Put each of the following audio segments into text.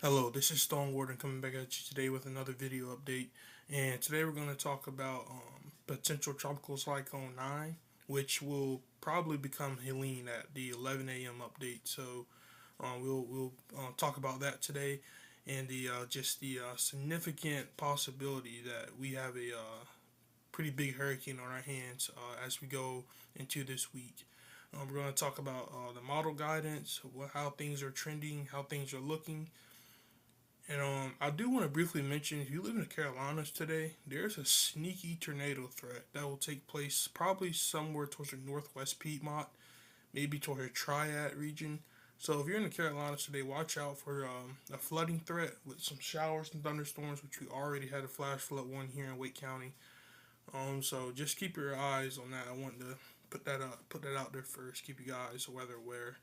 Hello, this is Stone Warden coming back at you today with another video update. And today we're going to talk about potential tropical cyclone 9, which will probably become Helene at the 11 a.m. update. So we'll talk about that today, and the just the significant possibility that we have a pretty big hurricane on our hands as we go into this week. We're going to talk about the model guidance, how things are trending, how things are looking, and I do want to briefly mention, if you live in the Carolinas today, there's a sneaky tornado threat that will take place probably somewhere towards the northwest Piedmont, maybe toward the Triad region. So if you're in the Carolinas today, watch out for a flooding threat with some showers and thunderstorms, which we already had a flash flood one here in Wake County. So just keep your eyes on that. I want to put that out there first. Keep you guys weather aware.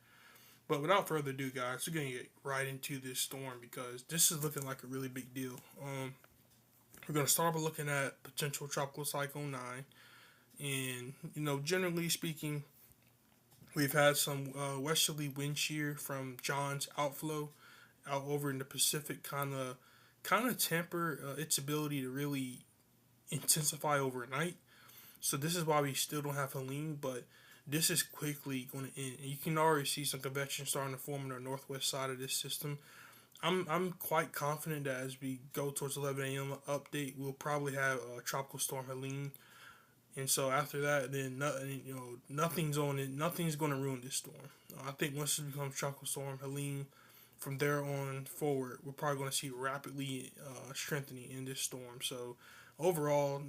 But without further ado, guys, we're gonna get right into this storm because this is looking like a really big deal. We're gonna start by looking at potential tropical cyclone 9, and generally speaking, we've had some westerly wind shear from John's outflow out over in the Pacific, kind of temper its ability to really intensify overnight. So this is why we still don't have Helene, but this is quickly going to end. You can already see some convection starting to form on the northwest side of this system. I'm quite confident that as we go towards 11 a.m. update, we'll probably have a tropical storm Helene, and so after that, then nothing's on it. Nothing's going to ruin this storm. I think once it becomes tropical storm Helene, from there on forward, we're probably going to see rapidly strengthening in this storm. So overall,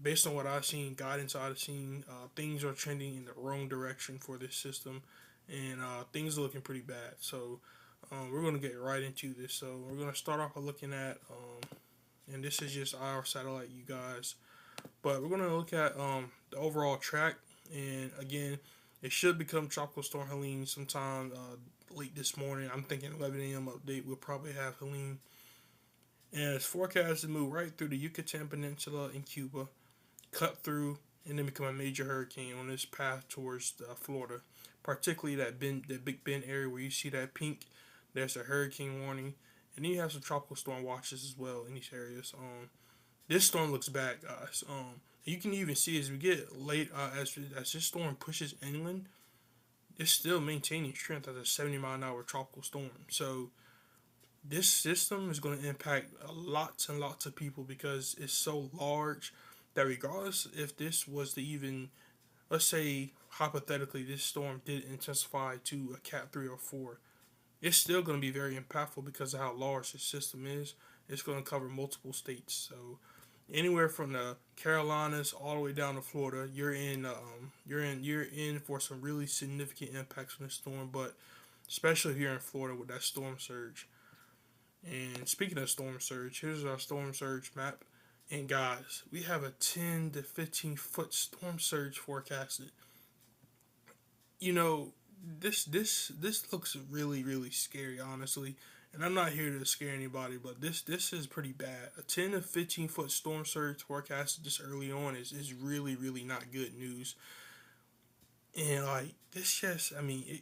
based on what I've seen, guidance I've seen, things are trending in the wrong direction for this system, and things are looking pretty bad. So we're going to get right into this. So we're going to start off by looking at, and this is just our satellite, you guys, but we're going to look at the overall track. And again, it should become Tropical Storm Helene sometime late this morning. I'm thinking 11 a.m. update. We'll probably have Helene. And it's forecast to move right through the Yucatan Peninsula in Cuba, cut through, and then become a major hurricane on its path towards Florida. Particularly that Big Bend area where you see that pink, there's a hurricane warning, and then you have some tropical storm watches as well in these areas. This storm looks bad, guys. You can even see as we get late, as this storm pushes inland, it's still maintaining strength as a 70-mile-an-hour tropical storm. So this system is going to impact lots and lots of people because it's so large that regardless if this was to even, let's say hypothetically, this storm did intensify to a Cat 3 or 4, it's still going to be very impactful because of how large this system is. It's going to cover multiple states. So anywhere from the Carolinas all the way down to Florida, you're in for some really significant impacts from the storm. But especially if you're in Florida with that storm surge. And speaking of storm surge, here's our storm surge map. And guys, we have a 10 to 15 foot storm surge forecasted. You know, this looks really scary, honestly. And I'm not here to scare anybody, but this is pretty bad. A 10 to 15 foot storm surge forecasted this early on is really not good news. And like this, just I mean,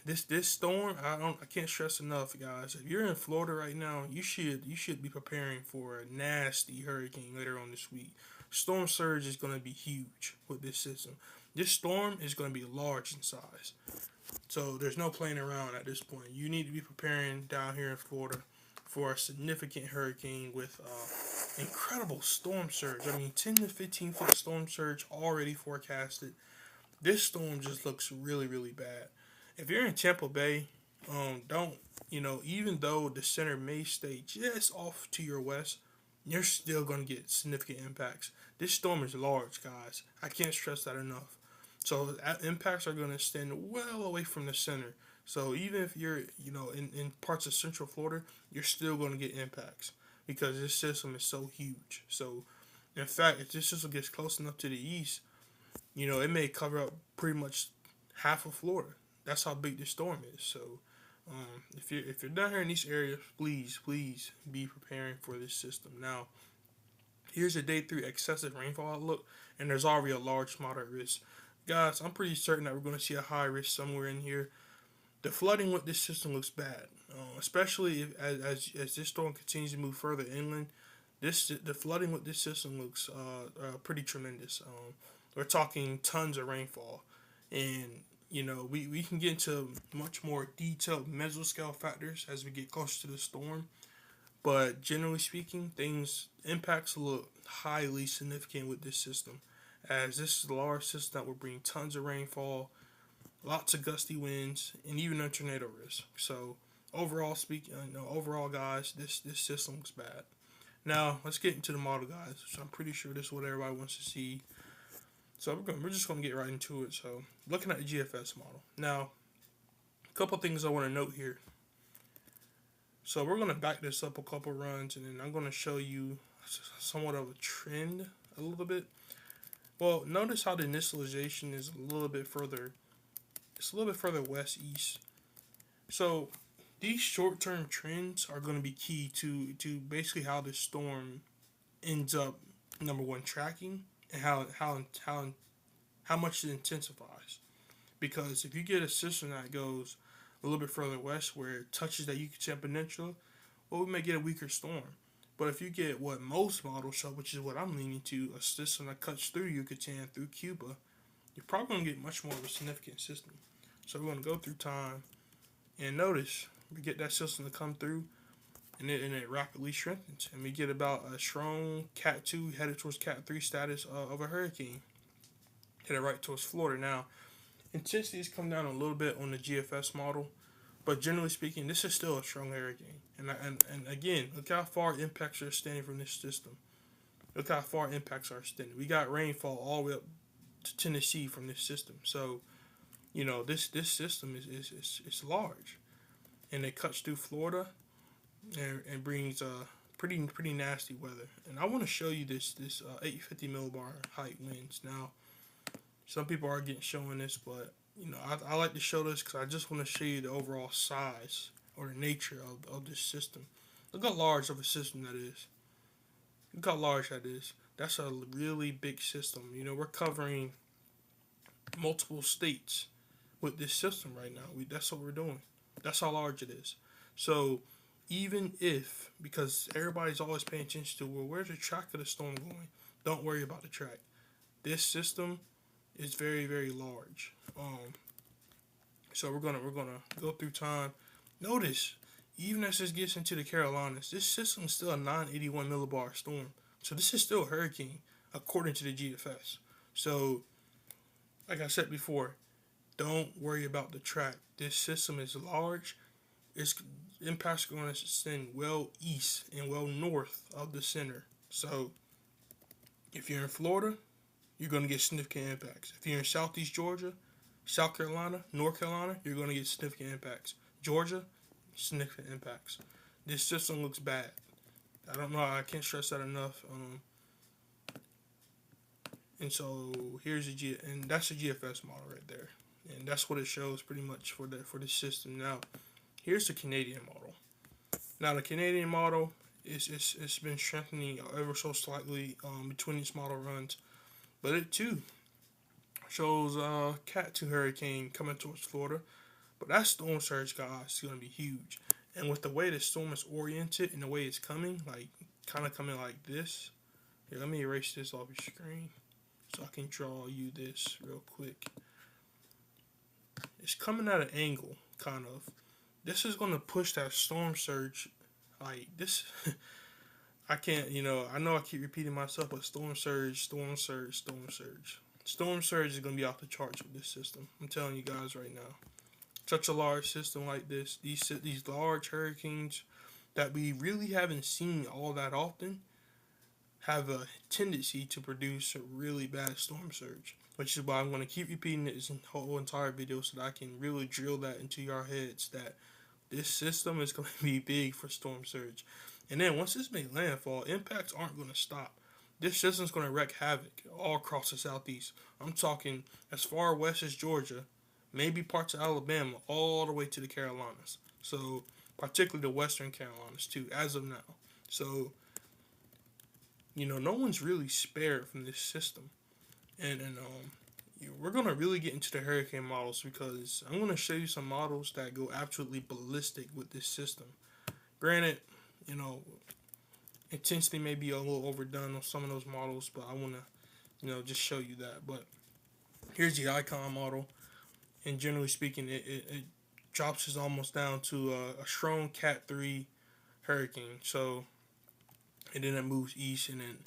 this storm, I can't stress enough, guys. If you're in Florida right now, you should be preparing for a nasty hurricane later on this week. Storm surge is going to be huge with this system. This storm is going to be large in size, so there's no playing around at this point. You need to be preparing down here in Florida for a significant hurricane with incredible storm surge. I mean, 10 to 15 foot storm surge already forecasted. This storm just looks really bad. If you're in Tampa Bay, don't even though the center may stay just off to your west, you're still gonna get significant impacts. This storm is large, guys. I can't stress that enough. So impacts are gonna extend well away from the center. So even if you're in parts of Central Florida, you're still gonna get impacts because this system is so huge. So in fact, if this system gets close enough to the east, it may cover up pretty much half of Florida. That's how big this storm is. So, if you're down here in these areas, please be preparing for this system. Now, here's a day 3 excessive rainfall outlook, and there's already a large moderate risk. Guys, I'm pretty certain that we're going to see a high risk somewhere in here. The flooding with this system looks bad. especially if, as this storm continues to move further inland. The flooding with this system looks pretty tremendous. We're talking tons of rainfall, and we can get into much more detailed mesoscale factors as we get closer to the storm. But generally speaking, impacts look highly significant with this system, as this is a large system that will bring tons of rainfall, lots of gusty winds, and even a tornado risk. So overall, guys, this system looks bad. Now let's get into the model, guys. So I'm pretty sure this is what everybody wants to see. So we're just gonna get right into it. So looking at the GFS model now, a couple things I want to note here. So we're gonna back this up a couple runs, and then I'm gonna show you somewhat of a trend a little bit. Well, notice how the initialization is a little bit further. It's a little bit further west east. So these short-term trends are going to be key to basically how this storm ends up, number one, tracking, and how much it intensifies. Because if you get a system that goes a little bit further west where it touches that Yucatan Peninsula, well, we may get a weaker storm. But if you get what most models show, which is what I'm leaning to, a system that cuts through Yucatan, through Cuba, you're probably going to get much more of a significant system. So we're going to go through time, and notice we get that system to come through, and it rapidly strengthens, and we get about a strong Cat 2 headed towards Cat 3 status of a hurricane, headed right towards Florida. Now, intensity has come down a little bit on the GFS model, but generally speaking, this is still a strong hurricane. And again, look how far impacts are extending from this system. Look how far impacts are extending. We got rainfall all the way up to Tennessee from this system. So, this system is large, and it cuts through Florida and brings pretty nasty weather. And I want to show you this 850 millibar height winds. Now, some people are showing this, but I like to show this because I just want to show you the overall size or the nature of this system. Look how large of a system that is. Look how large that is. That's a really big system. We're covering multiple states with this system right now. That's what we're doing. That's how large it is. So even if, because everybody's always paying attention to, well, where's the track of the storm going? Don't worry about the track. This system is very, very large. So we're gonna go through time. Notice, even as this gets into the Carolinas, this system is still a 981 millibar storm. So this is still a hurricane according to the GFS. So, like I said before, don't worry about the track. This system is large. Its impacts are going to extend well east and well north of the center. So, if you're in Florida, you're going to get significant impacts. If you're in Southeast Georgia, South Carolina, North Carolina, you're going to get significant impacts. Georgia, significant impacts. This system looks bad. I don't know. I can't stress that enough. And so here's and that's the GFS model right there, and that's what it shows pretty much for the system. Now, here's the Canadian model. Now, the Canadian model it's been strengthening ever so slightly between its model runs, but it too shows Cat 2 hurricane coming towards Florida. But that storm surge, guys, is going to be huge. And with the way the storm is oriented and the way it's coming, like kind of coming like this. Here, let me erase this off your screen so I can draw you this real quick. It's coming at an angle, kind of. This is going to push that storm surge like this. I can't, I know I keep repeating myself, but storm surge. Storm surge is going to be off the charts with this system. I'm telling you guys right now. Such a large system like this, these large hurricanes that we really haven't seen all that often, have a tendency to produce a really bad storm surge. Which is why I'm going to keep repeating this whole entire video so that I can really drill that into your heads that this system is going to be big for storm surge. And then once this makes landfall, impacts aren't going to stop. This system's going to wreak havoc all across the southeast. I'm talking as far west as Georgia, maybe parts of Alabama, all the way to the Carolinas. So, particularly the western Carolinas too, as of now. So, no one's really spared from this system. And we're going to really get into the hurricane models because I'm going to show you some models that go absolutely ballistic with this system. Granted, you know, intensity may be a little overdone on some of those models, but I want to, just show you that. But here's the icon model, and generally speaking, it drops us almost down to a strong Cat 3 hurricane. So, and then it moves east and then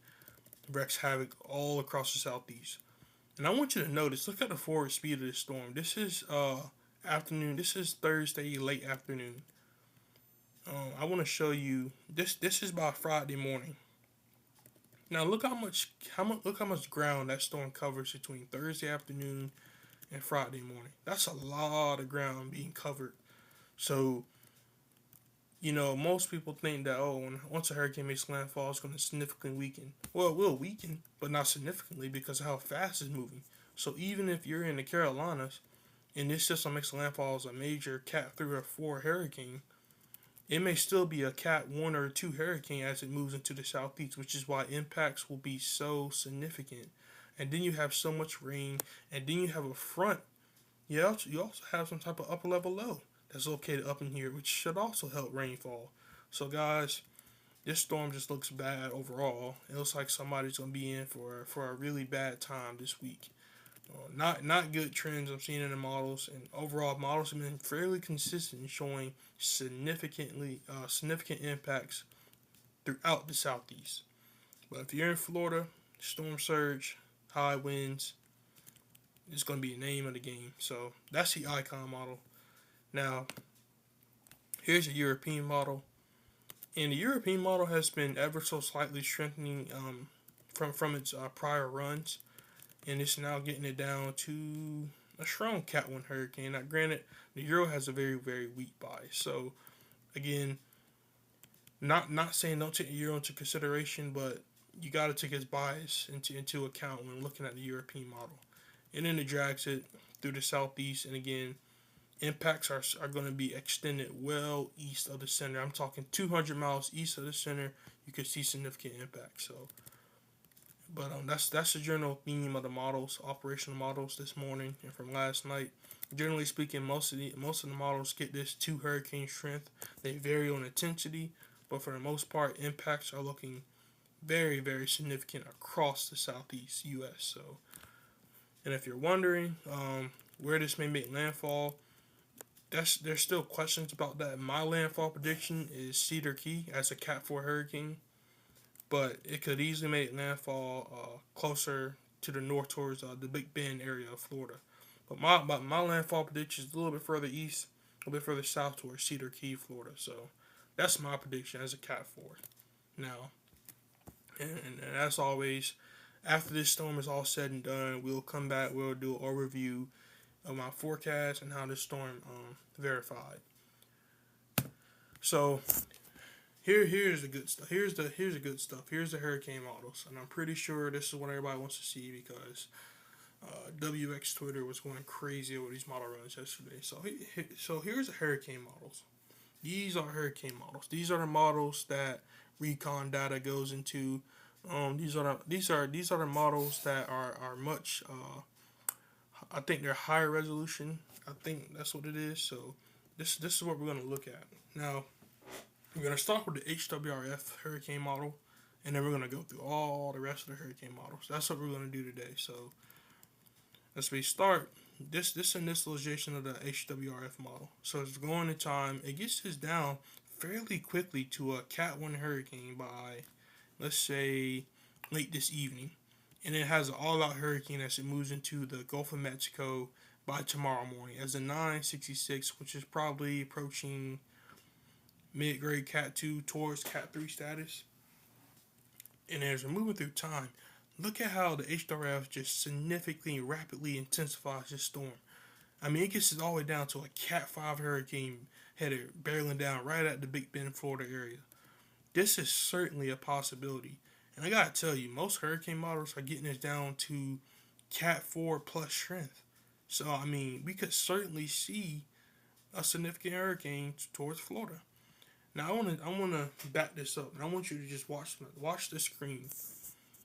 wreaks havoc all across the southeast. And I want you to notice, look at the forward speed of this storm. This is afternoon. This is Thursday late afternoon. I want to show you this. This is by Friday morning. Now look look how much ground that storm covers between Thursday afternoon and Friday morning. That's a lot of ground being covered. So, most people think that once a hurricane makes landfall, it's going to significantly weaken. Well, it will weaken, but not significantly because of how fast it's moving. So even if you're in the Carolinas and this system makes landfall as a major Cat 3 or 4 hurricane, it may still be a Cat 1 or 2 hurricane as it moves into the southeast, which is why impacts will be so significant. And then you have so much rain, and then you have a front. You also have some type of upper level low that's located up in here, which should also help rainfall. So guys, this storm just looks bad overall. It looks like somebody's gonna be in for a really bad time this week. Not good trends I'm seeing in the models, and overall models have been fairly consistent in showing significant impacts throughout the southeast. But if you're in Florida, storm surge, high winds, it's going to be the name of the game. So that's the icon model. Now, here's a European model, and the European model has been ever so slightly strengthening from its prior runs, and it's now getting it down to a strong Cat 1 hurricane. Now, granted, the Euro has a very, very weak bias. So, again, not saying don't take the Euro into consideration, but you got to take its bias into account when looking at the European model. And then it drags it through the southeast, and again, impacts are going to be extended well east of the center. I'm talking 200 miles east of the center. You could see significant impacts. So, but that's the general theme of the models, operational models this morning and from last night. Generally speaking, most of the models get this 2 hurricane strength. They vary on intensity, but for the most part, impacts are looking very, very significant across the southeast U.S. So, and if you're wondering where this may make landfall, there's still questions about that. My landfall prediction is Cedar Key as a Cat 4 hurricane, but it could easily make landfall closer to the north towards the Big Bend area of Florida. But my landfall prediction is a little bit further east, a little bit further south towards Cedar Key, Florida. So that's my prediction as a Cat 4. Now, and as always, after this storm is all said and done, we'll come back. We'll do an overview of my forecast and how this storm verified. So here's the good stuff. Here's the good stuff. Here's the hurricane models, and I'm pretty sure this is what everybody wants to see because WX Twitter was going crazy over these model runs yesterday. So here's the hurricane models. These are hurricane models. These are the models that recon data goes into. These are the models that are much. I think they're higher resolution. I think that's what it is. So this is what we're going to look at. Now, we're going to start with the HWRF hurricane model, and then we're going to go through all the rest of the hurricane models. That's what we're going to do today. So as we start, this initialization of the HWRF model. So it's going in time. It gets this down fairly quickly to a Cat 1 hurricane by, let's say, late this evening. And it has an all-out hurricane as it moves into the Gulf of Mexico by tomorrow morning as a 966, which is probably approaching mid-grade Cat 2 towards Cat 3 status. And as we're moving through time, look at how the HWRF just significantly and rapidly intensifies this storm. I mean, it gets it all the way down to a Cat 5 hurricane headed barreling down right at the Big Bend, Florida area. This is certainly a possibility. And I gotta tell you, most hurricane models are getting us down to Cat 4 plus strength. So, I mean, we could certainly see a significant hurricane towards Florida. Now, I wanna back this up, and I want you to just watch the screen.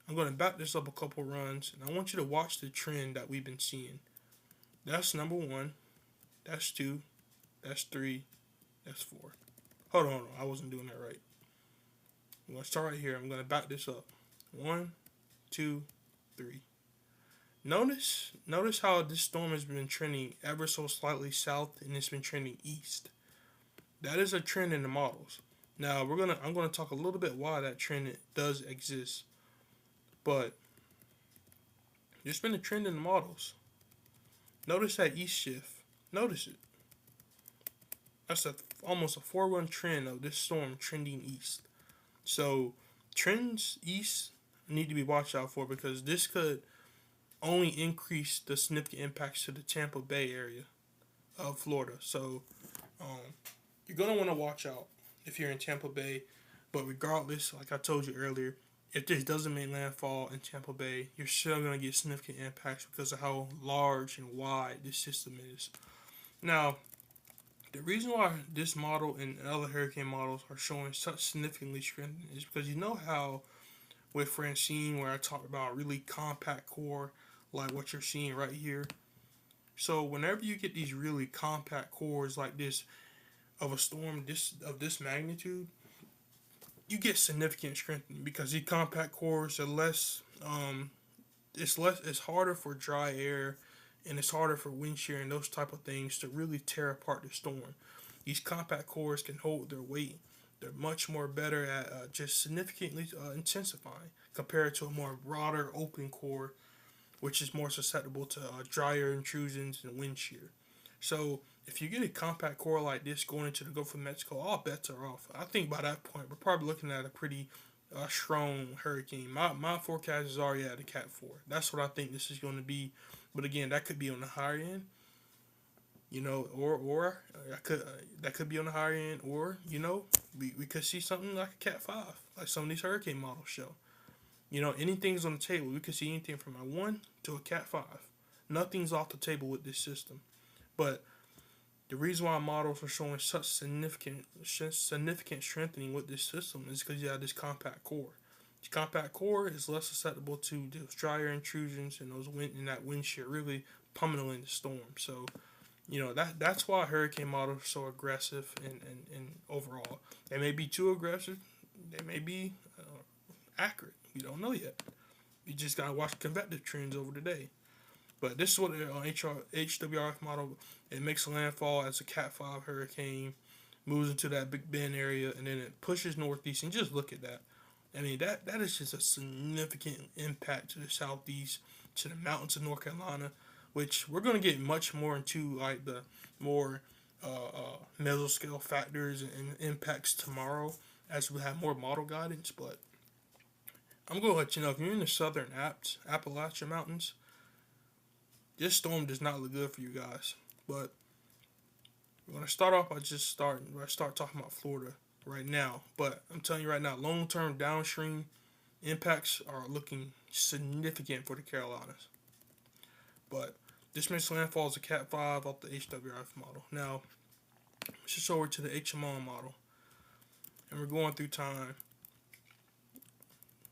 I'm going to back this up a couple runs, and I want you to watch the trend that we've been seeing. That's number 1. That's 2. That's 3. That's 4. Hold on, I wasn't doing that right. I'm going to start right here. I'm going to back this up. 1, 2, 3. Notice how this storm has been trending ever so slightly south, and it's been trending east. That is a trend in the models. Now I'm gonna talk a little bit why that trend does exist, but there's been a trend in the models. Notice that east shift. Notice it. That's almost a 4-1 trend of this storm trending east. So trends east need to be watched out for, because this could only increase the significant impacts to the Tampa Bay area of Florida. So you're going to want to watch out if you're in Tampa Bay. But regardless, like I told you earlier, if this doesn't make landfall in Tampa Bay, you're still going to get significant impacts because of how large and wide this system is. Now, the reason why this model and other hurricane models are showing such significantly strengthening is because you know how with Francine, where I talked about really compact core, like what you're seeing right here. So whenever you get these really compact cores like this of a storm of this magnitude, you get significant strengthening because these compact cores are less. It's harder for dry air, and it's harder for wind shear and those type of things to really tear apart the storm. These compact cores can hold their weight. They're much more better at just significantly intensifying compared to a more broader open core, which is more susceptible to drier intrusions and wind shear. So if you get a compact core like this going into the Gulf of Mexico, all bets are off. I think by that point we're probably looking at a pretty strong hurricane. My forecast is already at a Cat 4. That's what I think this is going to be. But again, that could be on the higher end, or that could be on the higher end, or we could see something like a Cat 5, like some of these hurricane models show. Anything's on the table. We could see anything from a 1 to a Cat 5. Nothing's off the table with this system. But the reason why models are showing such significant strengthening with this system is because you have this compact core. The compact core is less susceptible to those drier intrusions and that wind shear really pummeling the storm. So, that's why hurricane models are so aggressive and overall. They may be too aggressive. They may be accurate. We don't know yet. You just gotta watch convective trends over the day. But this is what the HWRF model, it makes landfall as a Cat 5 hurricane, moves into that Big Bend area, and then it pushes northeast. And just look at that. I mean, that is just a significant impact to the southeast, to the mountains of North Carolina, which we're going to get much more into, like the more mesoscale factors and impacts tomorrow as we have more model guidance. But I'm going to let you know, if you're in the southern Appalachian Mountains, this storm does not look good for you guys. But we're going to start off by start talking about Florida right now. But I'm telling you right now, long-term downstream impacts are looking significant for the Carolinas. But this makes landfall as a Cat 5 off the HWRF model. Now, let's just over to the HMO model. And we're going through time.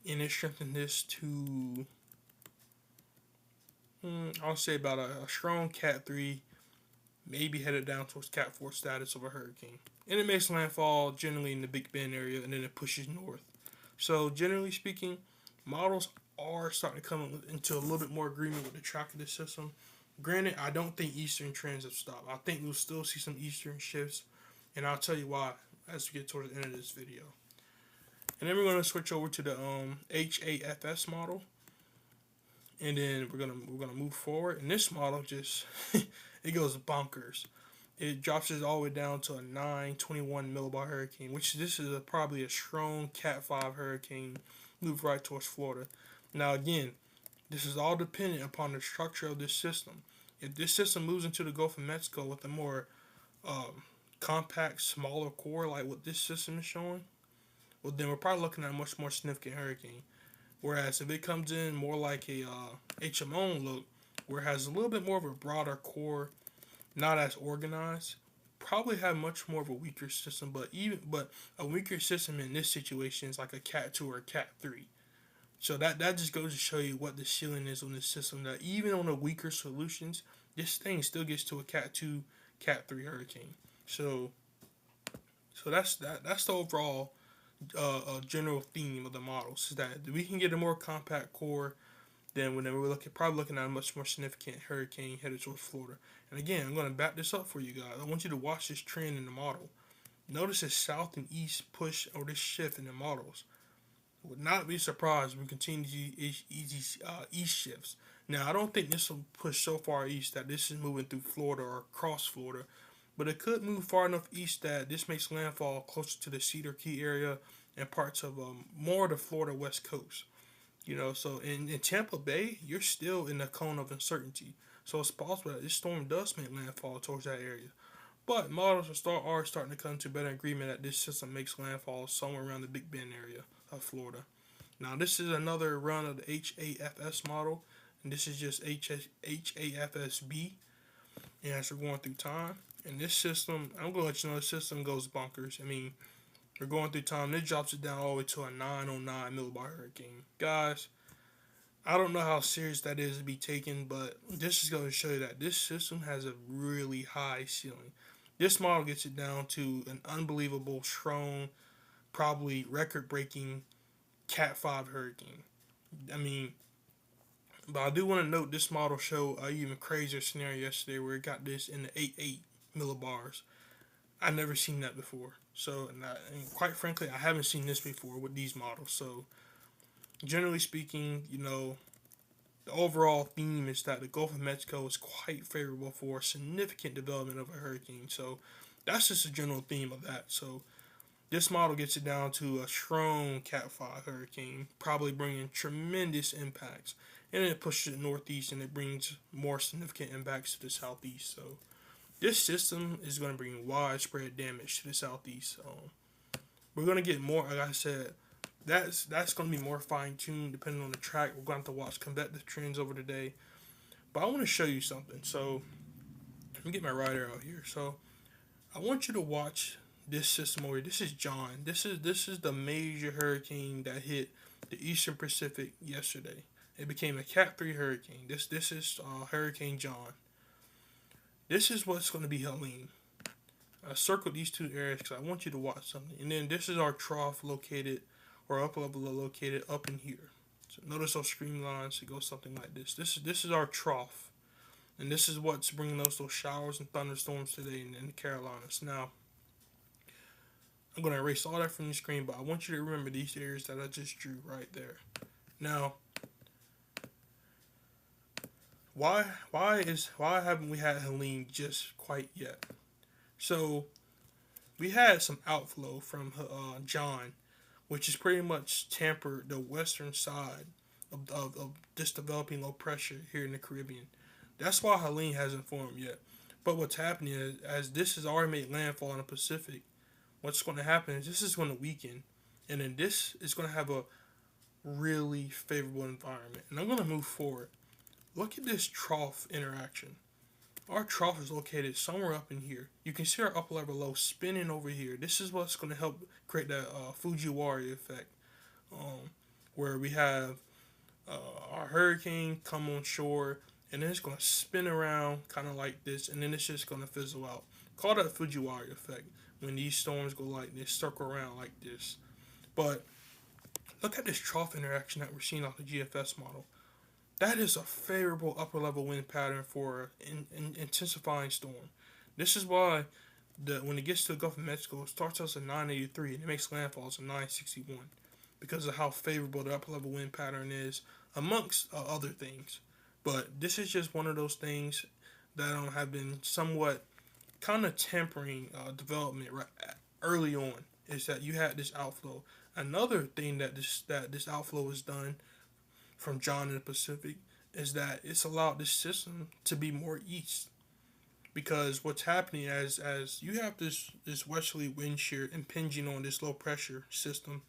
And it strengthened this to, I'll say about a strong Cat 3, maybe headed down towards Cat 4 status of a hurricane. And it makes landfall generally in the Big Bend area, and then it pushes north. So generally speaking, models are starting to come into a little bit more agreement with the track of this system. Granted, I don't think eastern trends have stopped. I think we'll still see some eastern shifts, and I'll tell you why as we get towards the end of this video. And then we're going to switch over to the HAFS model, and then we're gonna move forward. And this model just it goes bonkers. It drops it all the way down to a 921 millibar hurricane, which this is probably a strong Cat 5 hurricane, move right towards Florida. Now again, this is all dependent upon the structure of this system. If this system moves into the Gulf of Mexico with a more compact, smaller core like what this system is showing, well then we're probably looking at a much more significant hurricane. Whereas if it comes in more like a HMO look, where it has a little bit more of a broader core, not as organized, probably have much more of a weaker system. But a weaker system in this situation is like a Cat 2 or a Cat 3. So that just goes to show you what the ceiling is on this system. That even on the weaker solutions, this thing still gets to a Cat 2, Cat 3 hurricane. So that's the overall general theme of the models, is that we can get a more compact core than whenever probably looking at a much more significant hurricane headed towards Florida. And again, I'm going to back this up for you guys. I want you to watch this trend in the model. Notice this south and east push, or this shift in the models. Would not be surprised if we continue to see east shifts. Now, I don't think this will push so far east that this is moving through Florida or across Florida, but it could move far enough east that this makes landfall closer to the Cedar Key area and parts of more of the Florida west coast. So in Tampa Bay, you're still in the cone of uncertainty. So it's possible that this storm does make landfall towards that area. But models are starting to come to better agreement that this system makes landfall somewhere around the Big Bend area of Florida. Now, this is another run of the HAFS model, and this is just HAFSB. And as we're going through time, and this system, I'm going to let you know, the system goes bonkers. I mean, we're going through time. This drops it down all the way to a 909 millibar hurricane. Guys, I don't know how serious that is to be taken, but this is going to show you that this system has a really high ceiling. This model gets it down to an unbelievable, strong, probably record-breaking Cat 5 hurricane. I mean, but I do want to note this model showed an even crazier scenario yesterday where it got this in the 8.8 millibars. I've never seen that before. So, and quite frankly, I haven't seen this before with these models. So, generally speaking, the overall theme is that the Gulf of Mexico is quite favorable for significant development of a hurricane. So, that's just a general theme of that. So, this model gets it down to a strong Cat 5 hurricane, probably bringing tremendous impacts. And then it pushes it northeast and it brings more significant impacts to the southeast. So, this system is going to bring widespread damage to the southeast. We're going to get more, like I said, that's going to be more fine-tuned depending on the track. We're going to have to watch convective trends over the day. But I want to show you something. So, let me get my right arrow here. So, I want you to watch this system over here. This is John. This is the major hurricane that hit the Eastern Pacific yesterday. It became a Cat 3 hurricane. This is Hurricane John. This is what's going to be Helene. I circled these two areas because I want you to watch something. And then this is our trough located, or upper level located up in here. So notice those streamlines. It goes something like this. This is our trough. And this is what's bringing those showers and thunderstorms today in the Carolinas. Now, I'm going to erase all that from the screen, but I want you to remember these areas that I just drew right there. Now, why haven't we had Helene just quite yet? So, we had some outflow from John, which is pretty much tempered the western side of this developing low pressure here in the Caribbean. That's why Helene hasn't formed yet. But what's happening is, as this has already made landfall in the Pacific, what's going to happen is this is going to weaken, and then this is going to have a really favorable environment. And I'm going to move forward. Look at this trough interaction. Our trough is located somewhere up in here. You can see our upper level low spinning over here. This is what's going to help create that Fujiwara effect, where we have our hurricane come on shore, and then it's going to spin around kind of like this, and then it's just going to fizzle out. Call that Fujiwara effect, when these storms go like this, circle around like this. But look at this trough interaction that we're seeing off the GFS model. That is a favorable upper level wind pattern for an intensifying storm. This is why when it gets to the Gulf of Mexico, it starts us at 983 and it makes landfalls at 961 because of how favorable the upper level wind pattern is, amongst other things. But this is just one of those things that have been somewhat kind of tempering development early on, is that you had this outflow. Another thing that this outflow has done from John in the Pacific is that it's allowed this system to be more east, because what's happening as you have this westerly wind shear impinging on this low pressure system,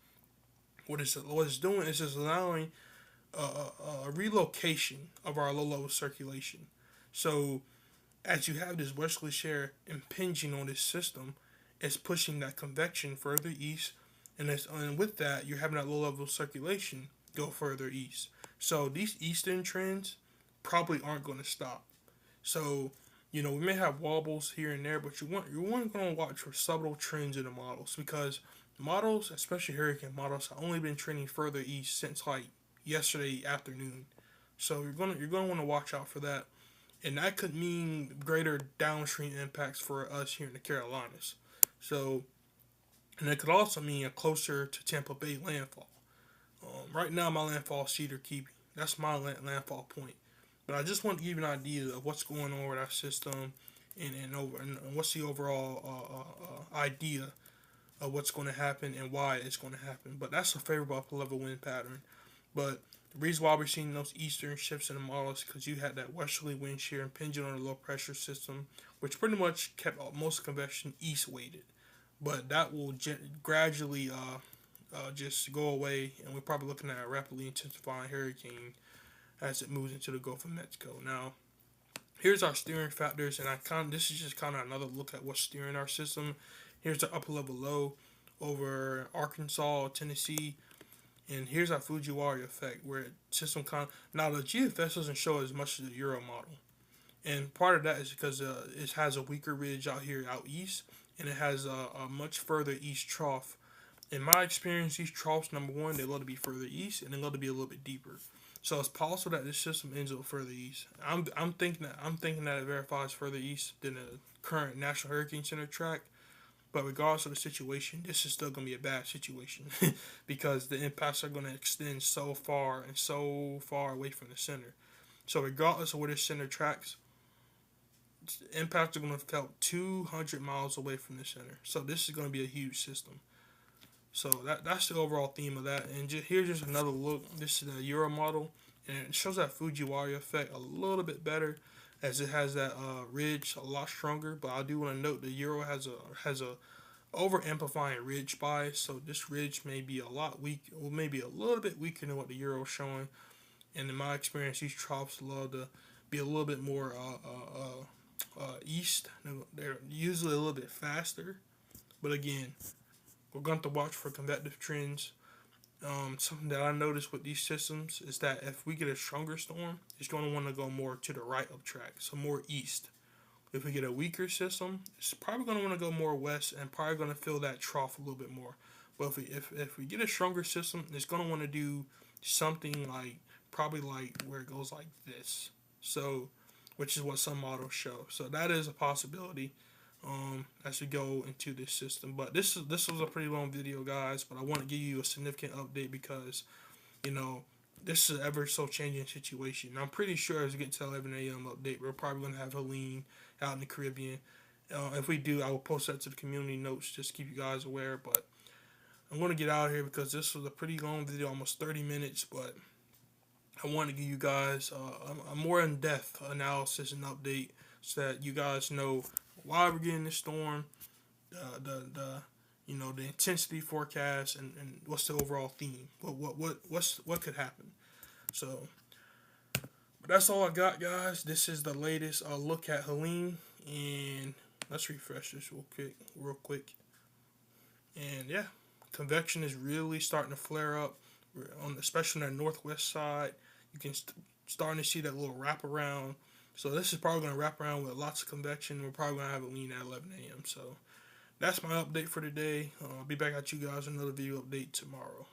what it's doing is it's allowing a relocation of our low level circulation. So as you have this westerly shear impinging on this system, it's pushing that convection further east, and with that you're having that low level circulation. go further east. So these eastern trends probably aren't going to stop. So, you know, we may have wobbles here and there, but you want going to watch for subtle trends in the models, because models, especially hurricane models, have only been trending further east since like yesterday afternoon. So you're gonna want to watch out for that, and that could mean greater downstream impacts for us here in the Carolinas. So, and it could also mean a closer to Tampa Bay landfall. Right now, my landfall is Cedar Keeping. That's my landfall point. But I just want to give you an idea of what's going on with our system, and what's the overall idea of what's going to happen and why it's going to happen. But that's a favorable upper level wind pattern. But the reason why we're seeing those eastern shifts in the model is because you had that westerly wind shear impinging on a low pressure system, which pretty much kept most convection east weighted. But that will gradually just go away, and we're probably looking at a rapidly intensifying hurricane as it moves into the Gulf of Mexico. Now, here's our steering factors, and this is just kind of another look at what's steering our system. Here's the upper level low over Arkansas, Tennessee, and here's our Fujiwara effect, where system now the GFS doesn't show as much as the Euro model, and part of that is because it has a weaker ridge out here out east, and it has a much further east trough. In my experience, these troughs, number one, they love to be further east, and they love to be a little bit deeper. So it's possible that this system ends up further east. I'm thinking that it verifies further east than the current National Hurricane Center track. But regardless of the situation, this is still going to be a bad situation because the impacts are going to extend so far and so far away from the center. So regardless of where this center tracks, impacts are going to be felt 200 miles away from the center. So this is going to be a huge system. So that's the overall theme of that. And here's just another look. This is the Euro model, and it shows that Fujiwara effect a little bit better, as it has that ridge a lot stronger. But I do want to note the Euro has a over amplifying ridge bias, so this ridge may be a lot weak, or maybe a little bit weaker than what the Euro is showing. And in my experience, these troughs love to be a little bit more east. They're usually a little bit faster, but again, we're going to watch for convective trends. Something that I noticed with these systems is that if we get a stronger storm, it's going to want to go more to the right of track, so more east. If we get a weaker system, it's probably going to want to go more west and probably going to fill that trough a little bit more. But if we get a stronger system, it's going to want to do something like probably like where it goes like this. So, which is what some models show. So that is a possibility as we go into this system. But this was a pretty long video, guys. But I want to give you a significant update because, you know, this is an ever so changing situation. I'm pretty sure as we get to 11 a.m. update, we're probably going to have Helene out in the Caribbean. If we do, I will post that to the community notes just to keep you guys aware. But I'm going to get out of here because this was a pretty long video, almost 30 minutes. But I want to give you guys a more in-depth analysis and update so that you guys know why we're getting this storm, the intensity forecast, and what's the overall theme. What could happen. So, but that's all I got, guys. This is the latest look at Helene, and let's refresh this real quick. And yeah, convection is really starting to flare up, especially on the northwest side. You can starting to see that little wraparound. So this is probably going to wrap around with lots of convection. We're probably going to have Helene at 11 a.m. So that's my update for today. I'll be back at you guys with another video update tomorrow.